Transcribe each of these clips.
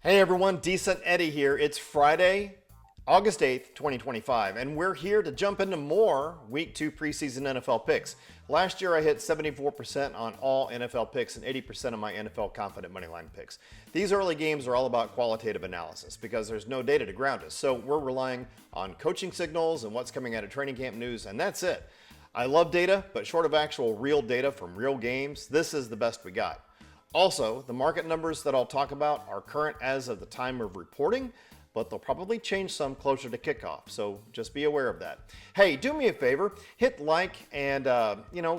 Hey everyone, Decent Eddie here. It's Friday, August 8th, 2025, and we're here to jump into more Week 2 preseason NFL picks. Last year I hit 74% on all NFL picks and 80% of my NFL confident moneyline picks. These early games are all about qualitative analysis because there's no data to ground us, so we're relying on coaching signals and what's coming out of training camp news, and that's it. I love data, but short of actual real data from real games, this is the best we got. Also, the market numbers that I'll talk about are current as of the time of reporting, but they'll probably change some closer to kickoff, so just be aware of that. Hey, do me a favor, hit like and,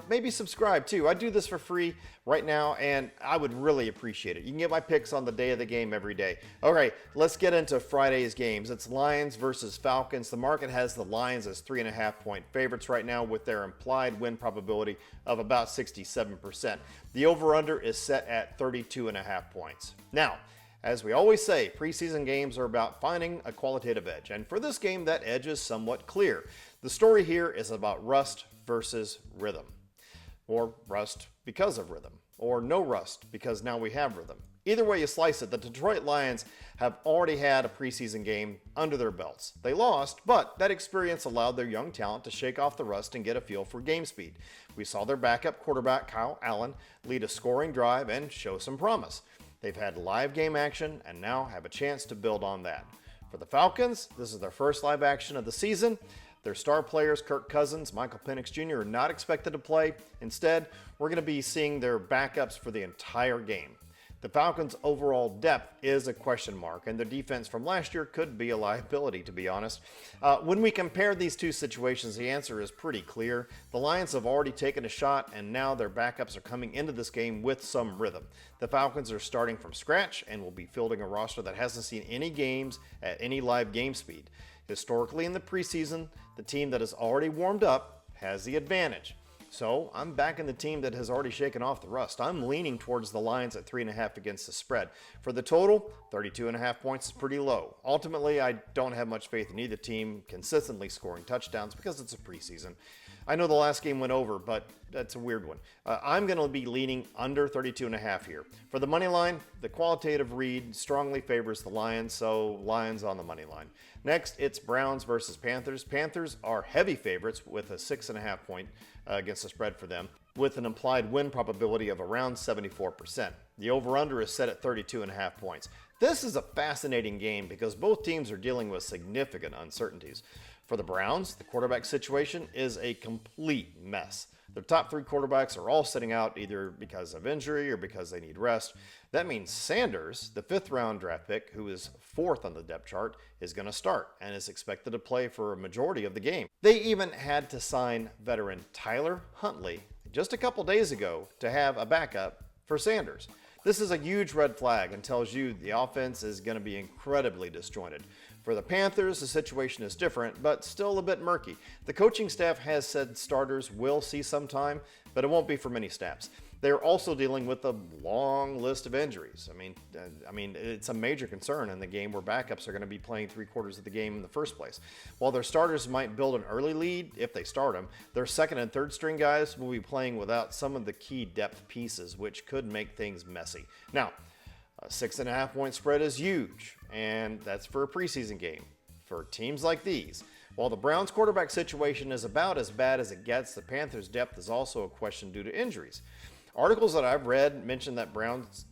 maybe subscribe too. I do this for free right now, and I would really appreciate it. You can get my picks on the day of the game every day. Okay, let's get into Friday's games. It's Lions versus Falcons. The market has the Lions as 3.5-point favorites right now with their implied win probability of about 67%. The over-under is set at 32.5 points. Now, as we always say, preseason games are about finding a qualitative edge, and for this game, that edge is somewhat clear. The story here is about rust versus rhythm, or rust because of rhythm, or no rust because now we have rhythm. Either way you slice it, the Detroit Lions have already had a preseason game under their belts. They lost, but that experience allowed their young talent to shake off the rust and get a feel for game speed. We saw their backup quarterback, Kyle Allen, lead a scoring drive and show some promise. They've had live game action and now have a chance to build on that. For the Falcons, this is their first live action of the season. Their star players, Kirk Cousins, Michael Penix Jr., are not expected to play. Instead, we're going to be seeing their backups for the entire game. The Falcons' overall depth is a question mark, and their defense from last year could be a liability, to be honest. When we compare these two situations, the answer is pretty clear. The Lions have already taken a shot, and now their backups are coming into this game with some rhythm. The Falcons are starting from scratch and will be fielding a roster that hasn't seen any games at any live game speed. Historically in the preseason, the team that has already warmed up has the advantage. So I'm backing the team that has already shaken off the rust. I'm leaning towards the Lions at 3.5 against the spread. For the total, 32.5 points is pretty low. Ultimately, I don't have much faith in either team consistently scoring touchdowns because it's a preseason. I know the last game went over, but that's a weird one. I'm going to be leaning under 32.5 here. For the money line, the qualitative read strongly favors the Lions, so Lions on the money line. Next, it's Browns versus Panthers. Panthers are heavy favorites with a 6.5 point against the spread for them, with an implied win probability of around 74%. The over-under is set at 32.5 points. This is a fascinating game because both teams are dealing with significant uncertainties. For the Browns, the quarterback situation is a complete mess. Their top three quarterbacks are all sitting out either because of injury or because they need rest. That means Sanders, the 5th-round draft pick, who is 4th on the depth chart, is going to start and is expected to play for a majority of the game. They even had to sign veteran Tyler Huntley just a couple days ago to have a backup for Sanders. This is a huge red flag and tells you the offense is going to be incredibly disjointed. For the Panthers, the situation is different, but still a bit murky. The coaching staff has said starters will see some time, but it won't be for many snaps. They're also dealing with a long list of injuries. I mean, it's a major concern in the game where backups are going to be playing 3/4 of the game in the first place. While their starters might build an early lead if they start them, their second and third string guys will be playing without some of the key depth pieces, which could make things messy. Now, a 6.5 point spread is huge, and that's for a preseason game. For teams like these, while the Browns' quarterback situation is about as bad as it gets, the Panthers' depth is also a question due to injuries. Articles that I've read mention that Browns,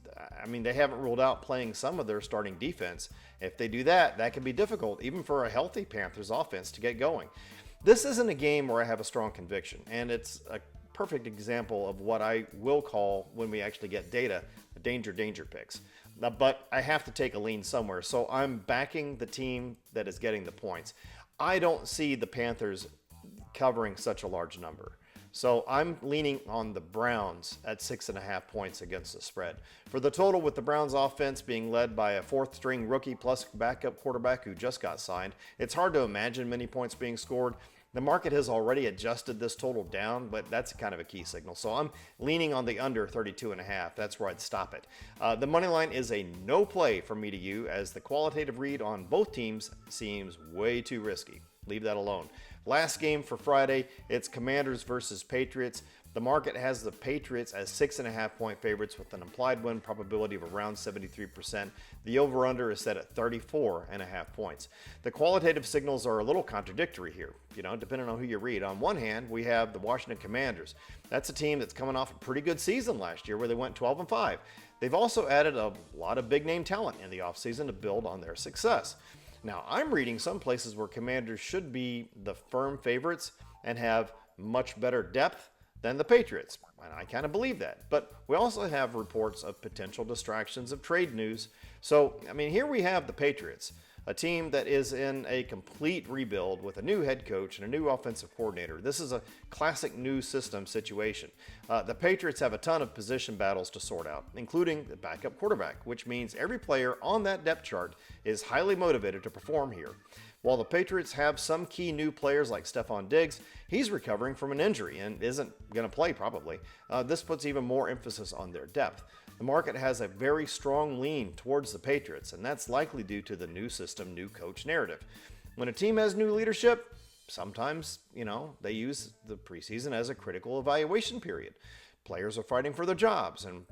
they haven't ruled out playing some of their starting defense. If they do that, that can be difficult, even for a healthy Panthers offense to get going. This isn't a game where I have a strong conviction, and it's a perfect example of what I will call, when we actually get data, danger picks. But I have to take a lean somewhere, so I'm backing the team that is getting the points. I don't see the Panthers covering such a large number. So I'm leaning on the Browns at 6.5 points against the spread. For the total, with the Browns offense being led by a 4th-string rookie plus backup quarterback who just got signed, it's hard to imagine many points being scored. The market has already adjusted this total down, but that's kind of a key signal. So I'm leaning on the under 32.5. That's where I'd stop it. The money line is a no play from me to you, as the qualitative read on both teams seems way too risky. Leave that alone. Last game for Friday, it's Commanders versus Patriots. The market has the Patriots as 6.5-point favorites with an implied win probability of around 73%. The over-under is set at 34.5 points. The qualitative signals are a little contradictory here, depending on who you read. On one hand, we have the Washington Commanders. That's a team that's coming off a pretty good season last year where they went 12-5. They've also added a lot of big-name talent in the offseason to build on their success. Now, I'm reading some places where Commanders should be the firm favorites and have much better depth than the Patriots, and I kind of believe that. But we also have reports of potential distractions of trade news. So, here we have the Patriots, a team that is in a complete rebuild with a new head coach and a new offensive coordinator. This is a classic new system situation. The Patriots have a ton of position battles to sort out, including the backup quarterback, which means every player on that depth chart is highly motivated to perform here. While the Patriots have some key new players like Stephon Diggs, he's recovering from an injury and isn't going to play probably. This puts even more emphasis on their depth. The market has a very strong lean towards the Patriots, and that's likely due to the new system, new coach narrative. When a team has new leadership, sometimes, they use the preseason as a critical evaluation period. Players are fighting for their jobs and,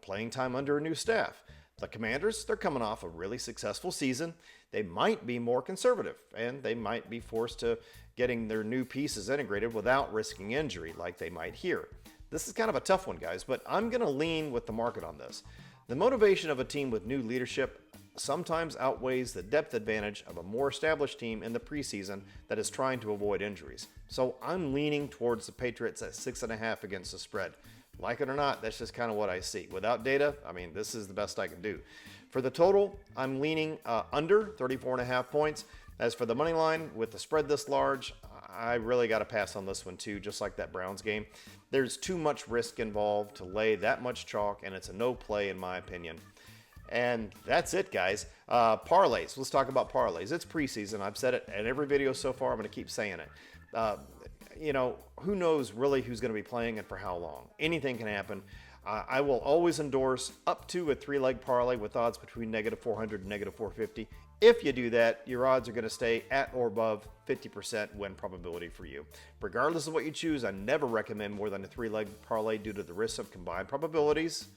playing time under a new staff. The Commanders, they're coming off a really successful season. They might be more conservative, and they might be forced to getting their new pieces integrated without risking injury like they might here. This is kind of a tough one, guys, but I'm going to lean with the market on this. The motivation of a team with new leadership sometimes outweighs the depth advantage of a more established team in the preseason that is trying to avoid injuries. So I'm leaning towards the Patriots at 6.5 against the spread. Like it or not, that's just kind of what I see. Without data, this is the best I can do. For the total, I'm leaning under 34.5 points. As for the money line, with the spread this large, I really got to pass on this one too, just like that Browns game. There's too much risk involved to lay that much chalk, and it's a no play in my opinion. And that's it, guys. Parlays. Let's talk about parlays. It's preseason. I've said it in every video so far. I'm going to keep saying it. Who knows really who's going to be playing and for how long? Anything can happen. I will always endorse up to a 3-leg parlay with odds between -400 and -450. If you do that, your odds are going to stay at or above 50% win probability for you. Regardless of what you choose, I never recommend more than a 3-leg parlay due to the risk of combined probabilities.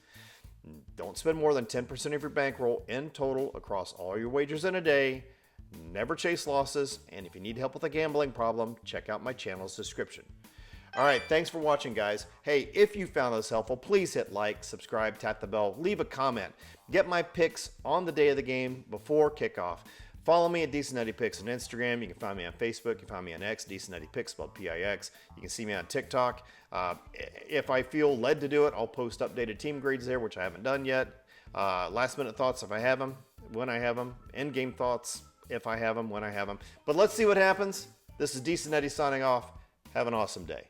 Don't spend more than 10% of your bankroll in total across all your wagers in a day. Never chase losses, and if you need help with a gambling problem, check out my channel's description. All right, thanks for watching, guys. Hey, if you found this helpful, please hit like, subscribe, tap the bell, leave a comment. Get my picks on the day of the game before kickoff. Follow me at Decent Nutty Picks on Instagram. You can find me on Facebook. You can find me on X, Decent Nutty Picks, spelled P-I-X. You can see me on TikTok. If I feel led to do it, I'll post updated team grades there, which I haven't done yet. Last minute thoughts if I have them, when I have them. End game thoughts if I have them, when I have them. But let's see what happens. This is Decent Nutty signing off. Have an awesome day.